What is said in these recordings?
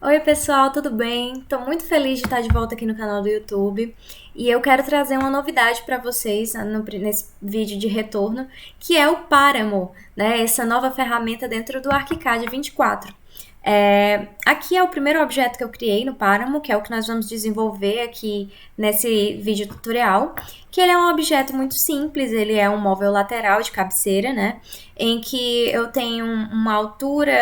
Oi, pessoal, tudo bem? Estou muito feliz de estar de volta aqui no canal do YouTube e eu quero trazer uma novidade para vocês nesse vídeo de retorno, que é o Páramo, né? Essa nova ferramenta dentro do ArchiCAD 24. Aqui é o primeiro objeto que eu criei no Páramo, que é o que nós vamos desenvolver aqui nesse vídeo tutorial, que ele é um objeto muito simples, ele é um móvel lateral de cabeceira, né? Em que eu tenho uma altura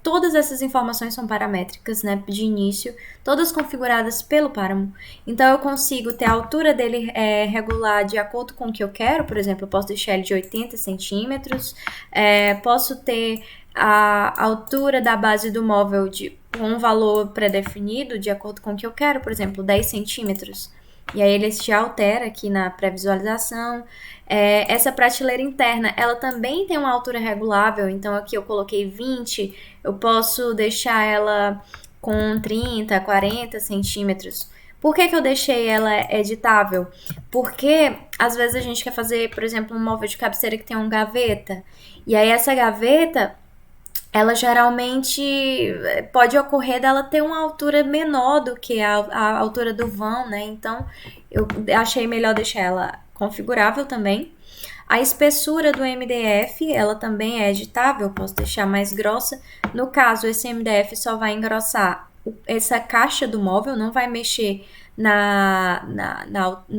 todas essas informações são paramétricas, né, de início, todas configuradas pelo Páramo. Então eu consigo ter a altura dele regular de acordo com o que eu quero, por exemplo, eu posso deixar ele de 80 centímetros, posso ter a altura da base do móvel com um valor pré-definido de acordo com o que eu quero, por exemplo, 10 centímetros. E aí ele se altera aqui na pré-visualização. Essa prateleira interna, ela também tem uma altura regulável, então aqui eu coloquei 20, eu posso deixar ela com 30, 40 centímetros. Por que eu deixei ela editável? Porque às vezes a gente quer fazer, por exemplo, um móvel de cabeceira que tem uma gaveta, e aí essa gaveta ela geralmente pode ocorrer dela ter uma altura menor do que a altura do vão, né? Então, eu achei melhor deixar ela configurável também. A espessura do MDF, ela também é editável, posso deixar mais grossa. No caso, esse MDF só vai engrossar essa caixa do móvel, não vai mexer na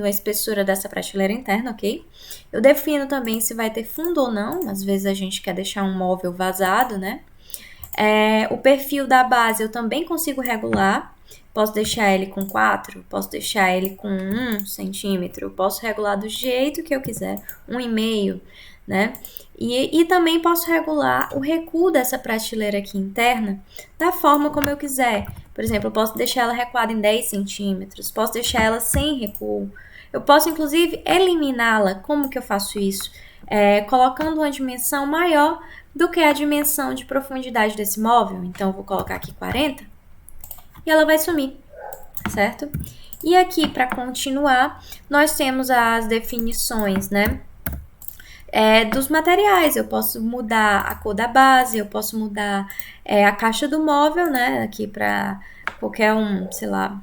espessura dessa prateleira interna, ok? Eu defino também se vai ter fundo ou não, às vezes a gente quer deixar um móvel vazado, né? O perfil da base eu também consigo regular, posso deixar ele com 4, posso deixar ele com 1 centímetro, posso regular do jeito que eu quiser, 1,5, né? E também posso regular o recuo dessa prateleira aqui interna da forma como eu quiser. Por exemplo, eu posso deixar ela recuada em 10 centímetros, posso deixar ela sem recuo. Eu posso, inclusive, eliminá-la. Como que eu faço isso? Colocando uma dimensão maior do que a dimensão de profundidade desse móvel. Então, eu vou colocar aqui 40 e ela vai sumir, certo? E aqui, para continuar, nós temos as definições, né? Dos materiais, eu posso mudar a cor da base, eu posso mudar a caixa do móvel, né? Aqui para qualquer sei lá,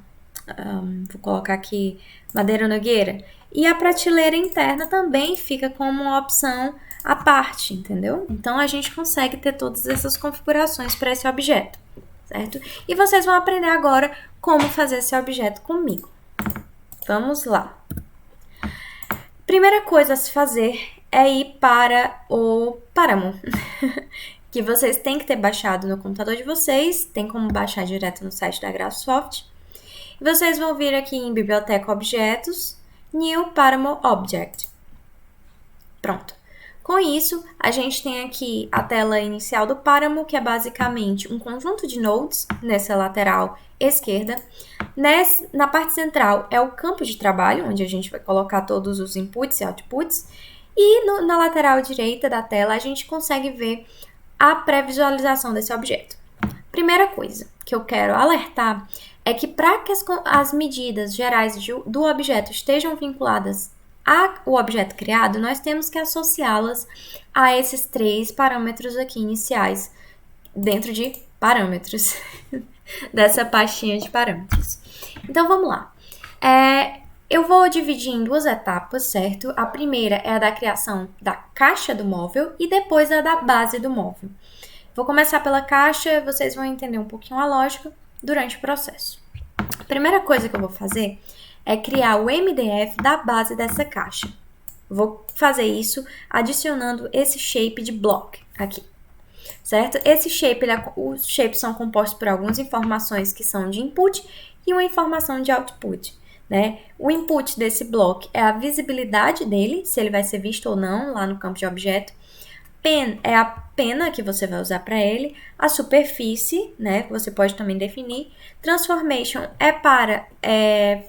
vou colocar aqui madeira nogueira. E a prateleira interna também fica como uma opção à parte, entendeu? Então a gente consegue ter todas essas configurações para esse objeto, certo? E vocês vão aprender agora como fazer esse objeto comigo. Vamos lá. Primeira coisa a se fazer é ir para o Páramo, que vocês têm que ter baixado no computador de vocês, tem como baixar direto no site da Graphisoft. E vocês vão vir aqui em Biblioteca Objetos, New Páramo Object. Pronto. Com isso, a gente tem aqui a tela inicial do Páramo, que é basicamente um conjunto de nodes nessa lateral esquerda. Na parte central é o campo de trabalho, onde a gente vai colocar todos os inputs e outputs. E na lateral direita da tela, a gente consegue ver a pré-visualização desse objeto. Primeira coisa que eu quero alertar é que para que as medidas gerais do objeto estejam vinculadas ao objeto criado, nós temos que associá-las a esses 3 parâmetros aqui iniciais, dentro de parâmetros, dessa pastinha de parâmetros. Então, vamos lá. Eu vou dividir em 2 etapas, certo? A primeira é a da criação da caixa do móvel e depois a da base do móvel. Vou começar pela caixa, vocês vão entender um pouquinho a lógica durante o processo. A primeira coisa que eu vou fazer é criar o MDF da base dessa caixa. Vou fazer isso adicionando esse shape de block aqui, certo? Esse shape, os shapes são compostos por algumas informações que são de input e uma informação de output, né? O input desse block é a visibilidade dele, se ele vai ser visto ou não lá no campo de objeto. Pen é a pena que você vai usar para ele, a superfície, né, que você pode também definir. Transformation é para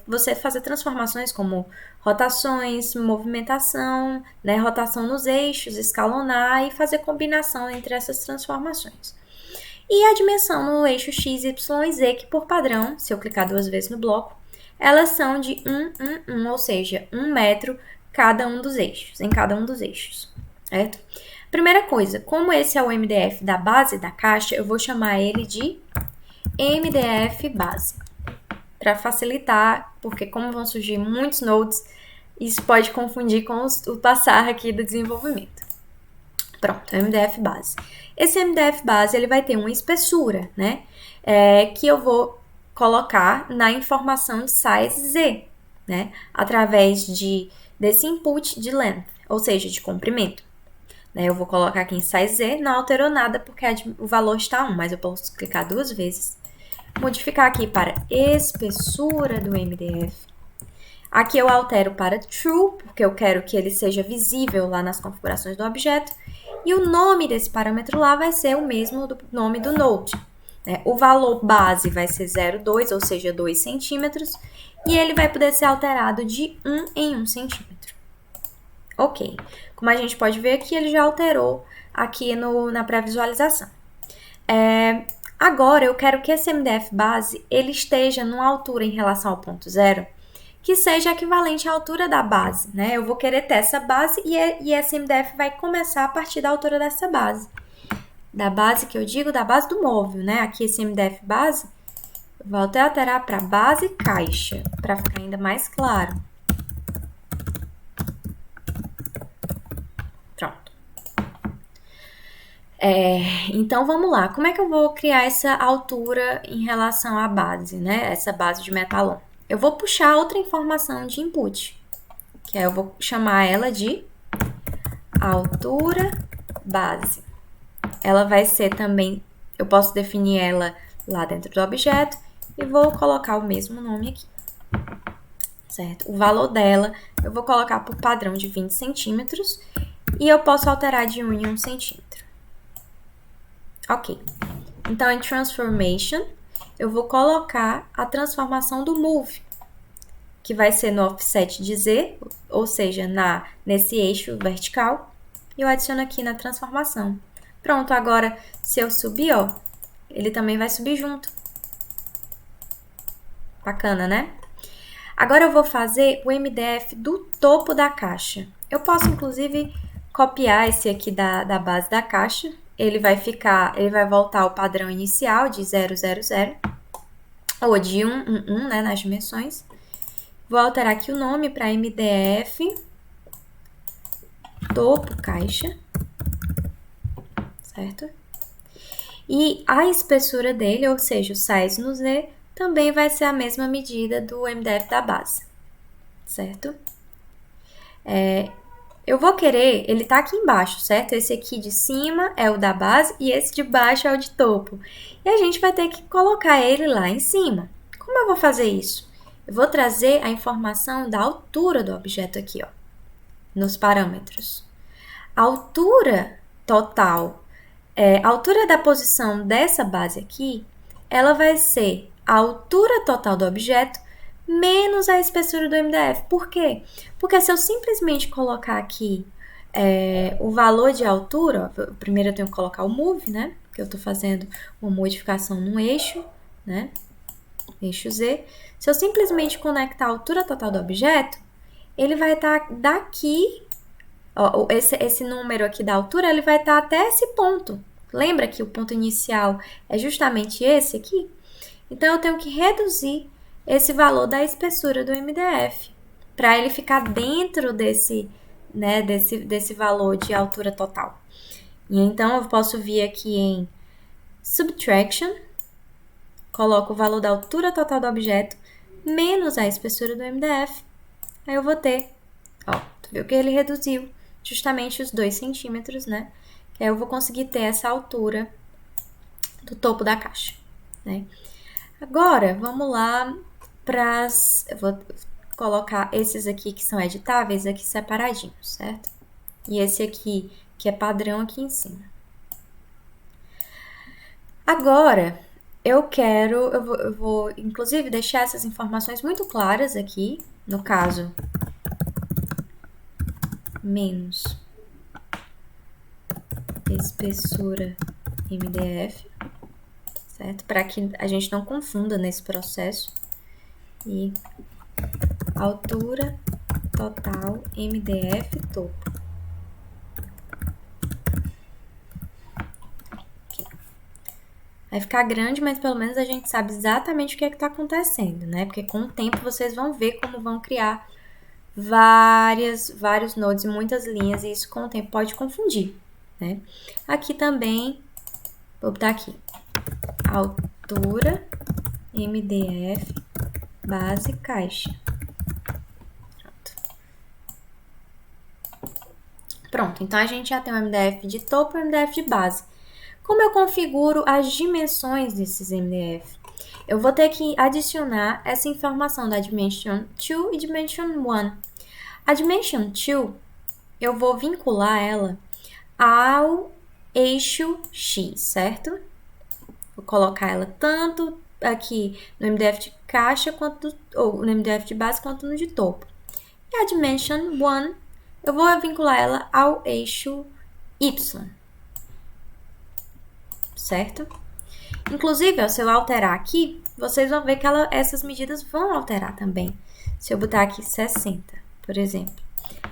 você fazer transformações como rotações, movimentação, né, rotação nos eixos, escalonar e fazer combinação entre essas transformações. E a dimensão no eixo x, y e z, que por padrão, se eu clicar 2 vezes no bloco, elas são de 1, ou seja, 1 metro em cada um dos eixos, certo? Primeira coisa, como esse é o MDF da base da caixa, eu vou chamar ele de MDF base. Para facilitar, porque como vão surgir muitos nodes, isso pode confundir com o passar aqui do desenvolvimento. Pronto, MDF base. Esse MDF base ele vai ter uma espessura, né? Que eu vou colocar na informação de size Z, né? Através desse input de length, ou seja, de comprimento. Eu vou colocar aqui em size Z, não alterou nada porque o valor está 1, mas eu posso clicar 2 vezes. Modificar aqui para espessura do MDF. Aqui eu altero para true, porque eu quero que ele seja visível lá nas configurações do objeto. E o nome desse parâmetro lá vai ser o mesmo do nome do node. O valor base vai ser 0,2, ou seja, 2 centímetros. E ele vai poder ser alterado de 1 em 1 centímetro. Ok. Como a gente pode ver aqui, ele já alterou aqui na pré-visualização. Agora, eu quero que esse MDF base ele esteja numa altura em relação ao ponto zero que seja equivalente à altura da base, né? Eu vou querer ter essa base e esse MDF vai começar a partir da altura dessa base. Da base que eu digo, da base do móvel, né? Aqui esse MDF base, eu vou até alterar para base caixa, para ficar ainda mais claro. Pronto. Então, vamos lá. Como é que eu vou criar essa altura em relação à base, né? Essa base de metalon. Eu vou puxar outra informação de input, que eu vou chamar ela de altura base. Ela vai ser também, eu posso definir ela lá dentro do objeto e vou colocar o mesmo nome aqui, certo? O valor dela eu vou colocar por padrão de 20 centímetros e eu posso alterar de 1 em 1 centímetro. Ok. Então, em Transformation, eu vou colocar a transformação do Move, que vai ser no offset de Z, ou seja, nesse eixo vertical, e eu adiciono aqui na transformação. Pronto, agora, se eu subir, ó, ele também vai subir junto. Bacana, né? Agora eu vou fazer o MDF do topo da caixa. Eu posso, inclusive, copiar esse aqui da base da caixa. Ele vai voltar ao padrão inicial de 000, ou de 1, né, nas dimensões. Vou alterar aqui o nome para MDF topo caixa, certo? E a espessura dele, ou seja, o size no Z, também vai ser a mesma medida do MDF da base, certo? Eu vou querer, ele tá aqui embaixo, certo? Esse aqui de cima é o da base e esse de baixo é o de topo. E a gente vai ter que colocar ele lá em cima. Como eu vou fazer isso? Eu vou trazer a informação da altura do objeto aqui, ó, nos parâmetros. A altura total, a altura da posição dessa base aqui, ela vai ser a altura total do objeto menos a espessura do MDF. Por quê? Porque se eu simplesmente colocar aqui o valor de altura, ó, primeiro eu tenho que colocar o move, né? Porque eu estou fazendo uma modificação no eixo, né? Eixo Z. Se eu simplesmente conectar a altura total do objeto, ele vai estar daqui, ó, esse número aqui da altura, ele vai estar até esse ponto. Lembra que o ponto inicial é justamente esse aqui? Então, eu tenho que reduzir esse valor da espessura do MDF para ele ficar dentro desse valor de altura total. E então, eu posso vir aqui em Subtraction, coloco o valor da altura total do objeto menos a espessura do MDF. Aí eu vou ter, ó, tu viu que ele reduziu justamente os 2 centímetros, né? Que aí eu vou conseguir ter essa altura do topo da caixa, né? Agora, vamos lá eu vou colocar esses aqui que são editáveis aqui separadinhos, certo? E esse aqui, que é padrão, aqui em cima. Agora, eu vou inclusive deixar essas informações muito claras aqui, no caso, menos espessura MDF, certo? Para que a gente não confunda nesse processo. E altura total MDF topo. Vai ficar grande, mas pelo menos a gente sabe exatamente o que é que tá acontecendo, né? Porque com o tempo vocês vão ver como vão criar vários nodes e muitas linhas, e isso com o tempo pode confundir, né? Aqui também, vou botar aqui, altura, MDF, base, caixa. Pronto, então a gente já tem o MDF de topo e o MDF de base. Como eu configuro as dimensões desses MDF? Eu vou ter que adicionar essa informação da Dimension 2 e Dimension 1. A Dimension 2, eu vou vincular ela ao eixo X, certo? Vou colocar ela tanto aqui no MDF de caixa, ou no MDF de base, quanto no de topo. E a Dimension 1, eu vou vincular ela ao eixo Y, certo? Inclusive, ó, se eu alterar aqui, vocês vão ver que essas medidas vão alterar também. Se eu botar aqui 60, por exemplo,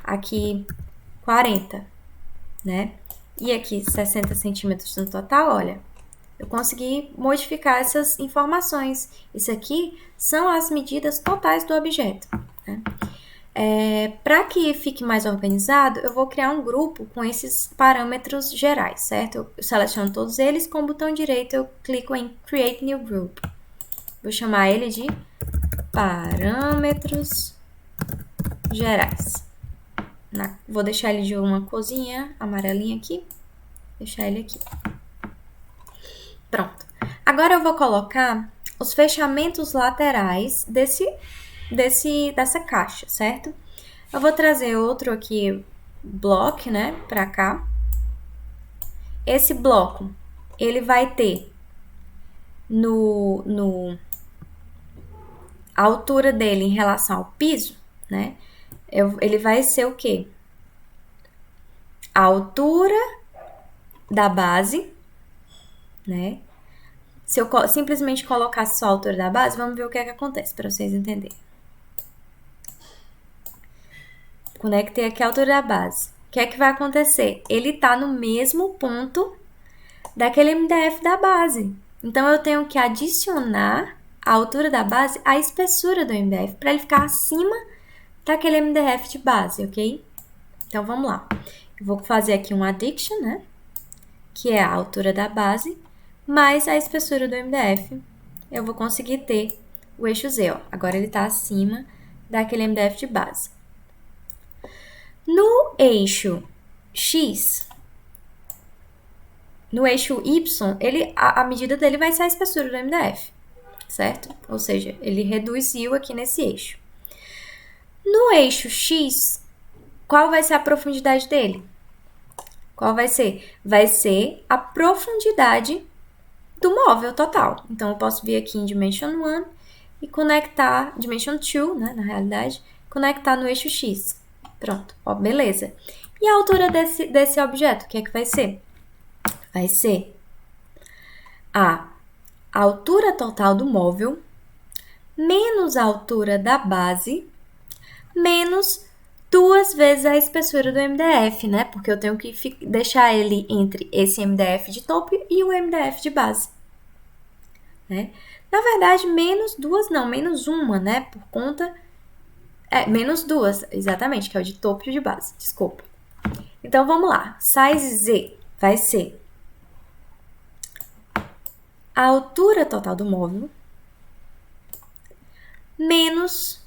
aqui 40, né? E aqui 60 centímetros no total, olha, eu consegui modificar essas informações. Isso aqui são as medidas totais do objeto, né? Para que fique mais organizado, eu vou criar um grupo com esses parâmetros gerais, certo? Eu seleciono todos eles, com o botão direito eu clico em Create New Group. Vou chamar ele de parâmetros gerais. Vou deixar ele de uma corzinha amarelinha aqui. Deixar ele aqui. Pronto. Agora eu vou colocar os fechamentos laterais dessa caixa, certo? Eu vou trazer outro aqui, bloco, né, pra cá. Esse bloco, ele vai ter a altura dele em relação ao piso, né? Ele vai ser o quê? A altura da base, né? Se eu simplesmente colocar só a altura da base, vamos ver o que é que acontece, para vocês entenderem. Conectei aqui a altura da base. O que é que vai acontecer? Ele está no mesmo ponto daquele MDF da base. Então, eu tenho que adicionar a altura da base à espessura do MDF, para ele ficar acima daquele MDF de base, ok? Então, vamos lá. Eu vou fazer aqui um addition, né? Que é a altura da base, mais a espessura do MDF. Eu vou conseguir ter o eixo Z, ó. Agora ele está acima daquele MDF de base. No eixo X, no eixo Y, a medida dele vai ser a espessura do MDF, certo? Ou seja, ele reduziu aqui nesse eixo. No eixo X, qual vai ser a profundidade dele? Qual vai ser? Vai ser a profundidade do móvel total. Então, eu posso vir aqui em Dimension 1 e conectar, Dimension 2, né, na realidade, conectar no eixo X. Pronto, ó, beleza. E a altura desse objeto, o que é que vai ser? Vai ser a altura total do móvel menos a altura da base menos 2 vezes a espessura do MDF, né? Porque eu tenho que deixar ele entre esse MDF de topo e o MDF de base, né? Na verdade, menos uma, né? Por conta... menos 2, exatamente, que é o de topo e o de base, desculpa. Então, vamos lá. Size Z vai ser a altura total do móvel menos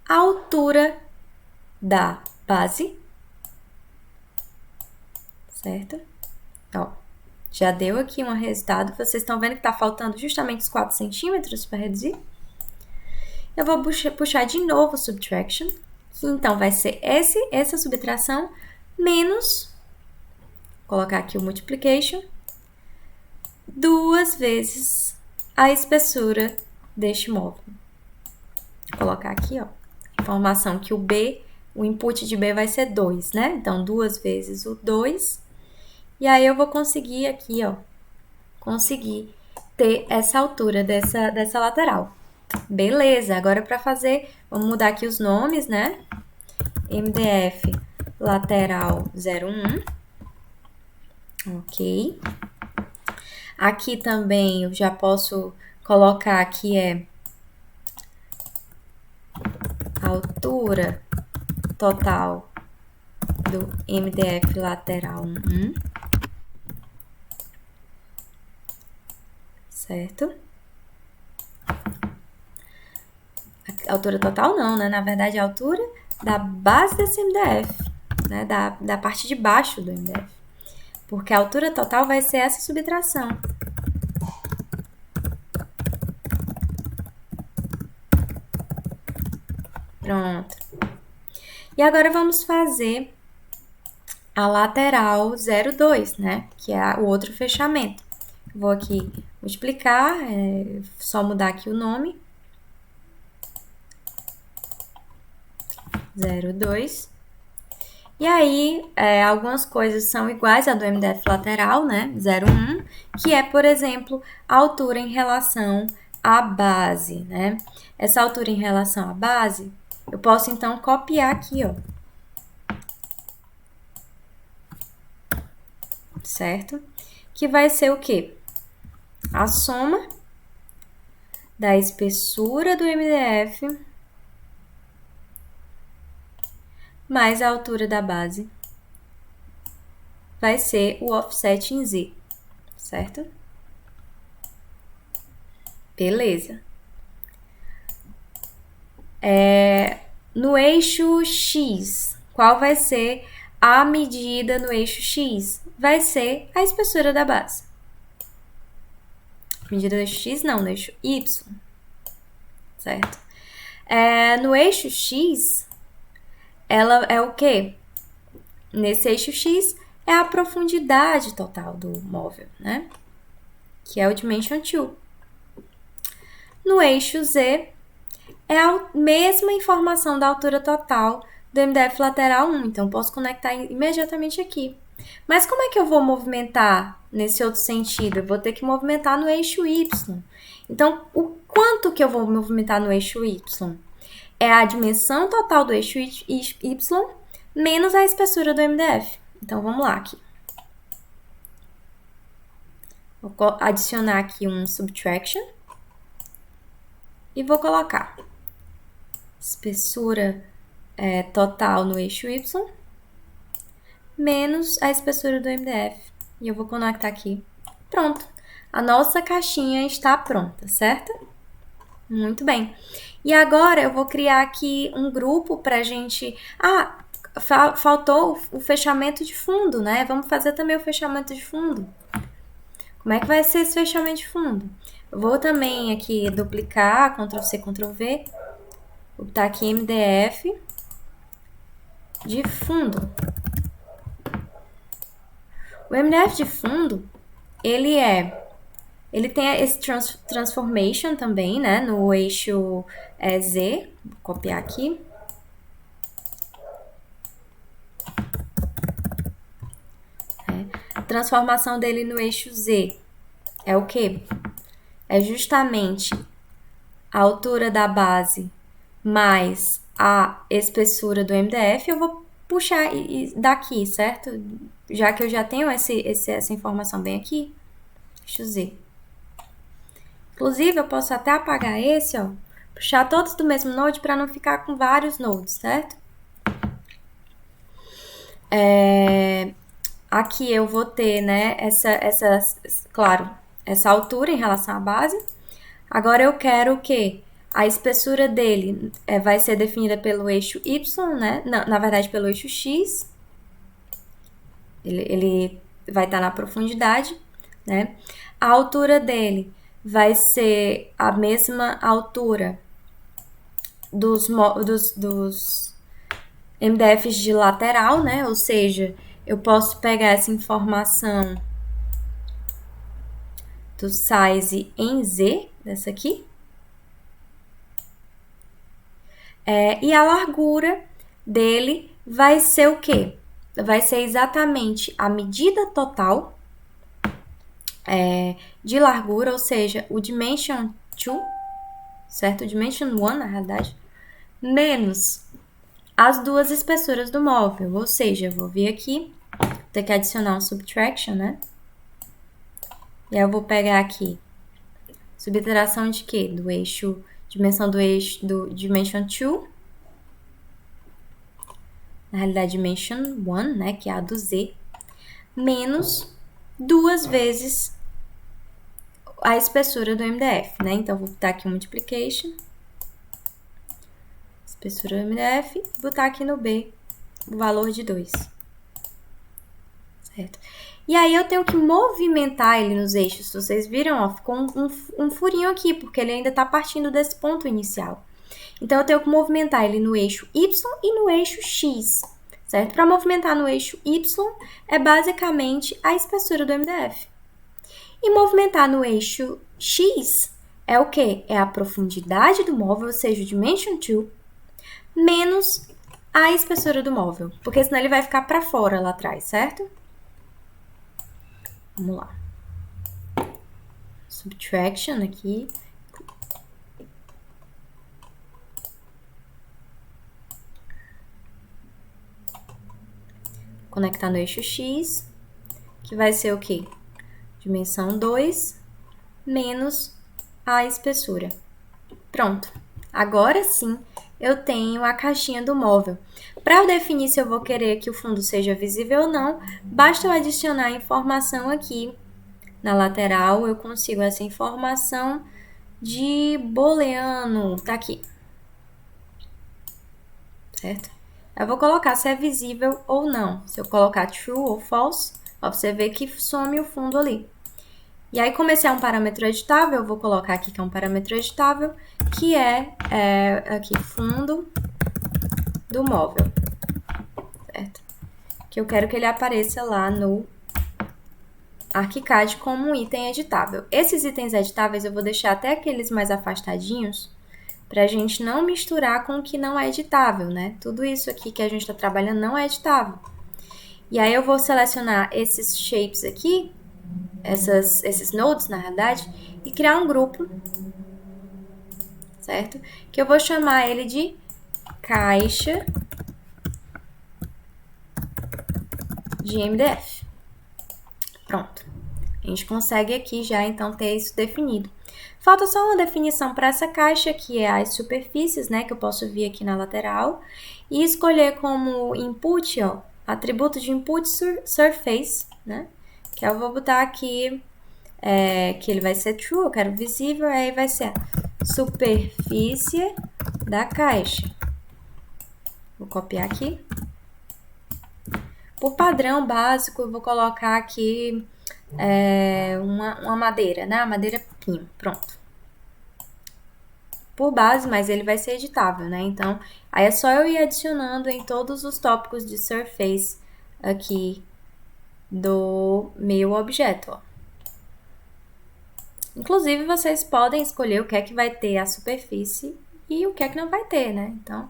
a altura da base, certo? Ó, já deu aqui um resultado. Vocês estão vendo que está faltando justamente os 4 centímetros para reduzir? Eu vou puxar de novo o subtraction, que então vai ser essa subtração menos, colocar aqui o multiplication, 2 vezes a espessura deste móvel. Vou colocar aqui, ó, informação que o input de B vai ser 2, né? Então, 2 vezes o 2. E aí, eu vou conseguir aqui, ó, ter essa altura dessa lateral. Beleza, agora para fazer, vamos mudar aqui os nomes, né? MDF lateral 01. Ok. Aqui também eu já posso colocar que é a altura total do MDF lateral 1, certo? A altura total não, né? Na verdade, a altura da base desse MDF, né? Da parte de baixo do MDF. Porque a altura total vai ser essa subtração. Pronto. E agora vamos fazer a lateral 0,2, né? Que é o outro fechamento. Vou aqui multiplicar, só mudar aqui o nome. 0,2. E aí, algumas coisas são iguais à do MDF lateral, né? 0,1, que é, por exemplo, a altura em relação à base, né? Essa altura em relação à base, eu posso, então, copiar aqui, ó. Certo? Que vai ser o quê? A soma da espessura do MDF mais a altura da base vai ser o offset em Z, certo? Beleza. No eixo X, qual vai ser a medida no eixo X? Vai ser a espessura da base. Medida do eixo X, não, no eixo Y, certo? No eixo X, ela é o quê? Nesse eixo X é a profundidade total do móvel, né? Que é o Dimension 2. No eixo Z, é a mesma informação da altura total do MDF lateral 1. Então, posso conectar imediatamente aqui. Mas como é que eu vou movimentar nesse outro sentido? Eu vou ter que movimentar no eixo Y. Então, o quanto que eu vou movimentar no eixo Y? É a dimensão total do eixo Y menos a espessura do MDF. Então, vamos lá aqui. Vou adicionar aqui um subtraction. E vou colocar espessura total no eixo Y menos a espessura do MDF. E eu vou conectar aqui. Pronto. A nossa caixinha está pronta, certo? Muito bem. E agora eu vou criar aqui um grupo pra gente... faltou o fechamento de fundo, né? Vamos fazer também o fechamento de fundo. Como é que vai ser esse fechamento de fundo? Eu vou também aqui duplicar, Ctrl+C, Ctrl+V. Vou botar aqui MDF de fundo. O MDF de fundo, ele tem esse transformation também, né? No eixo Z. Vou copiar aqui. A transformação dele no eixo Z é o quê? É justamente a altura da base mais a espessura do MDF. Eu vou puxar daqui, certo? Já que eu já tenho essa informação bem aqui. Eixo Z. Inclusive, eu posso até apagar esse, ó. Puxar todos do mesmo node para não ficar com vários nodes, certo? Aqui eu vou ter, né, claro, essa altura em relação à base. Agora eu quero o quê? A espessura dele vai ser definida pelo eixo Y, né? Na verdade, pelo eixo X. Ele vai estar na profundidade, né? A altura dele vai ser a mesma altura dos MDFs de lateral, né? Ou seja, eu posso pegar essa informação do size em Z, dessa aqui. E a largura dele vai ser o quê? Vai ser exatamente a medida total de largura, ou seja, o Dimension 2, certo? O Dimension 1, na realidade, menos as duas espessuras do móvel. Ou seja, eu vou vir aqui, ter que adicionar um subtraction, né? E aí eu vou pegar aqui subtração de quê? Do eixo, dimensão do eixo do dimension 2. Na realidade, dimension 1, né, que é a do Z, menos 2 vezes a espessura do MDF, né? Então, vou botar aqui o multiplication, espessura do MDF, e botar aqui no B o valor de 2. Certo? E aí, eu tenho que movimentar ele nos eixos. Vocês viram, ó, ficou um furinho aqui, porque ele ainda está partindo desse ponto inicial. Então, eu tenho que movimentar ele no eixo Y e no eixo X, certo? Para movimentar no eixo Y, é basicamente a espessura do MDF. E movimentar no eixo X é o quê? É a profundidade do móvel, ou seja, o dimension 2, menos a espessura do móvel, porque senão ele vai ficar para fora lá atrás, certo? Vamos lá. Subtraction aqui. Conectar no eixo X, que vai ser o quê? Dimensão 2 menos a espessura. Pronto. Agora sim, eu tenho a caixinha do móvel. Para eu definir se eu vou querer que o fundo seja visível ou não, basta eu adicionar a informação aqui na lateral. Eu consigo essa informação de booleano. Tá aqui. Certo? Eu vou colocar se é visível ou não. Se eu colocar true ou false, ó, você vê que some o fundo ali. E aí, como esse é um parâmetro editável, eu vou colocar aqui que é um parâmetro editável, que é aqui, fundo do móvel, certo? Que eu quero que ele apareça lá no ArchiCAD como um item editável. Esses itens editáveis eu vou deixar até aqueles mais afastadinhos, para a gente não misturar com o que não é editável, né? Tudo isso aqui que a gente está trabalhando não é editável. E aí eu vou selecionar esses shapes aqui, esses nodes, na realidade, e criar um grupo, certo? Que eu vou chamar ele de caixa de MDF. Pronto. A gente consegue aqui já, então, ter isso definido. Falta só uma definição para essa caixa, que é as superfícies, né? Que eu posso vir aqui na lateral. E escolher como input, ó, atributo de input surface, né? Que eu vou botar aqui, que ele vai ser true, eu quero visível, aí vai ser a superfície da caixa. Vou copiar aqui. Por padrão básico, eu vou colocar aqui uma madeira, né? A madeira pinho, pronto. Por base, mas ele vai ser editável, né? Então, aí é só eu ir adicionando em todos os tópicos de surface aqui do meu objeto, ó. Inclusive, vocês podem escolher o que é que vai ter a superfície e o que é que não vai ter, né? Então,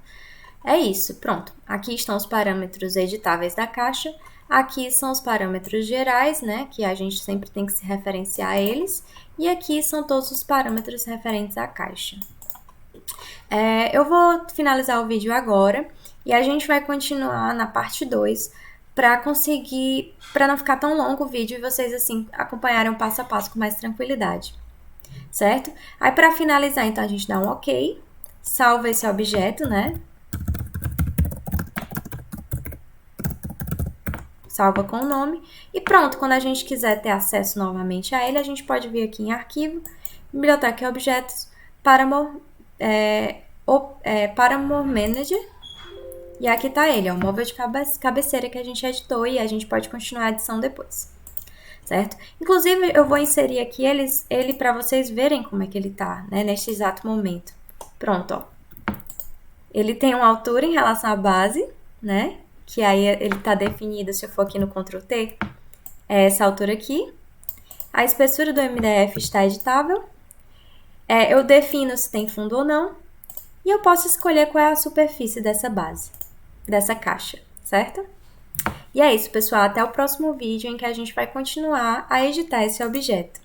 é isso, pronto. Aqui estão os parâmetros editáveis da caixa. Aqui são os parâmetros gerais, né? Que a gente sempre tem que se referenciar a eles. E aqui são todos os parâmetros referentes à caixa. Eu vou finalizar o vídeo agora e a gente vai continuar na parte 2 para não ficar tão longo o vídeo e vocês, assim, acompanharem o passo a passo com mais tranquilidade, certo? Aí, para finalizar, então, a gente dá um OK, salva esse objeto, né? Salva com o nome e pronto. Quando a gente quiser ter acesso novamente a ele, a gente pode vir aqui em Arquivo, Biblioteca e Objetos, Paramore Manager. E aqui tá ele, ó, o móvel de cabeceira que a gente editou e a gente pode continuar a edição depois, certo? Inclusive, eu vou inserir aqui ele para vocês verem como é que ele tá, né, neste exato momento. Pronto, ó. Ele tem uma altura em relação à base, né, que aí ele tá definido, se eu for aqui no Ctrl T, é essa altura aqui. A espessura do MDF está editável. Eu defino se tem fundo ou não. E eu posso escolher qual é a superfície dessa base, dessa caixa, certo? E é isso, pessoal. Até o próximo vídeo em que a gente vai continuar a editar esse objeto.